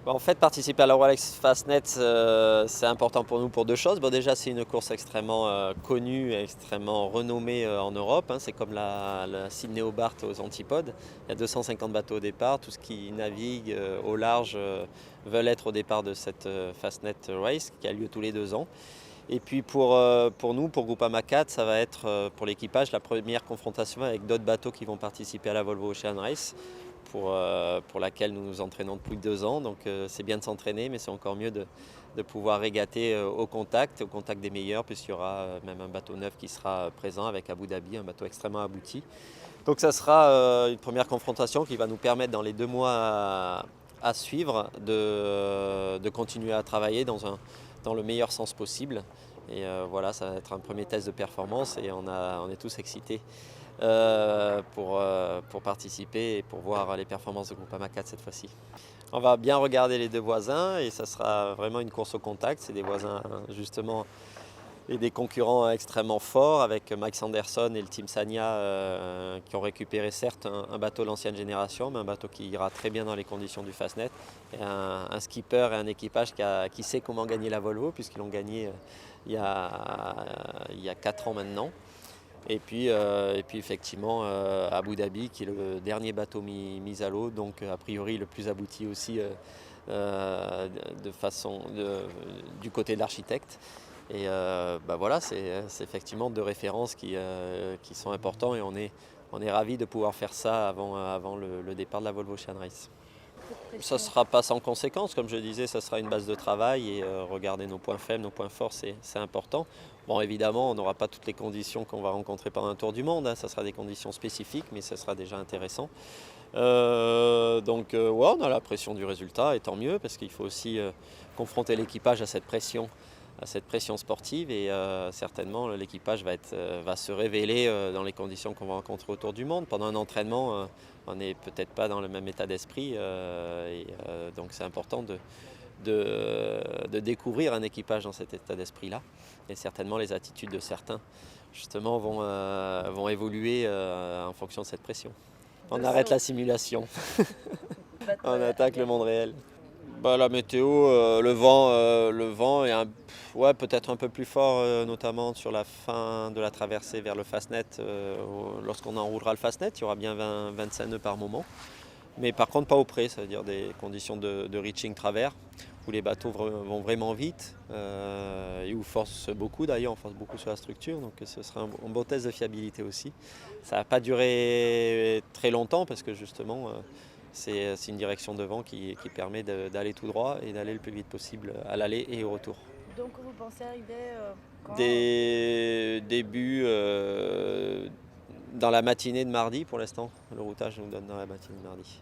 En fait, participer à la Rolex Fastnet, c'est important pour nous pour deux choses. Bon, déjà, c'est une course extrêmement connue et extrêmement renommée en Europe, hein. C'est comme la Sydney Hobart aux Antipodes. Il y a 250 bateaux au départ. Tout ce qui navigue au large veulent être au départ de cette Fastnet Race qui a lieu tous les 2 ans. Et puis pour nous, pour Groupama 4, ça va être pour l'équipage la première confrontation avec d'autres bateaux qui vont participer à la Volvo Ocean Race, pour laquelle nous nous entraînons depuis 2 ans. Donc c'est bien de s'entraîner, mais c'est encore mieux de pouvoir régater au contact des meilleurs, puisqu'il y aura même un bateau neuf qui sera présent avec Abu Dhabi, un bateau extrêmement abouti. Donc ça sera une première confrontation qui va nous permettre dans les 2 mois à suivre de continuer à travailler dans le meilleur sens possible. Et voilà, ça va être un premier test de performance et on est tous excités pour participer et pour voir les performances de Groupama 4 cette fois-ci. On va bien regarder les deux voisins et ça sera vraiment une course au contact. C'est des voisins justement et des concurrents extrêmement forts avec Mike Sanderson et le Team Sanya qui ont récupéré certes un bateau de l'ancienne génération, mais un bateau qui ira très bien dans les conditions du Fastnet. Et un skipper et un équipage qui sait comment gagner la Volvo, puisqu'ils l'ont gagné il y a 4 ans maintenant. Et puis effectivement Abu Dhabi qui est le dernier bateau mis à l'eau, donc a priori le plus abouti aussi du côté de l'architecte. Et voilà, c'est effectivement deux références qui sont importants et on est ravis de pouvoir faire ça avant le départ de la Volvo Ocean Race. Ça ne sera pas sans conséquence, comme je disais, ça sera une base de travail et regarder nos points faibles, nos points forts, c'est important. Bon, évidemment, on n'aura pas toutes les conditions qu'on va rencontrer pendant un tour du monde, hein. Ça sera des conditions spécifiques, mais ça sera déjà intéressant. Ouais, on a la pression du résultat, et tant mieux, parce qu'il faut aussi confronter l'équipage à cette pression sportive et certainement l'équipage va se révéler dans les conditions qu'on va rencontrer autour du monde. Pendant un entraînement, on n'est peut-être pas dans le même état d'esprit donc c'est important de découvrir un équipage dans cet état d'esprit-là. Et certainement les attitudes de certains justement vont évoluer en fonction de cette pression. On arrête la simulation, on attaque le monde réel. La météo, le vent est ouais, peut-être un peu plus fort, notamment sur la fin de la traversée vers le Fastnet. Lorsqu'on enroulera le Fastnet, il y aura bien 20-25 nœuds par moment. Mais par contre pas au près, ça veut dire des conditions de reaching travers, où les bateaux vont vraiment vite, et où force beaucoup d'ailleurs, on force beaucoup sur la structure, donc ce sera un bon test de fiabilité aussi. Ça ne va pas durer très longtemps parce que justement c'est une direction de vent qui permet d'aller tout droit et d'aller le plus vite possible à l'aller et au retour. Donc vous pensez arriver quand Des débuts dans la matinée de mardi pour l'instant, le routage nous donne dans la matinée de mardi.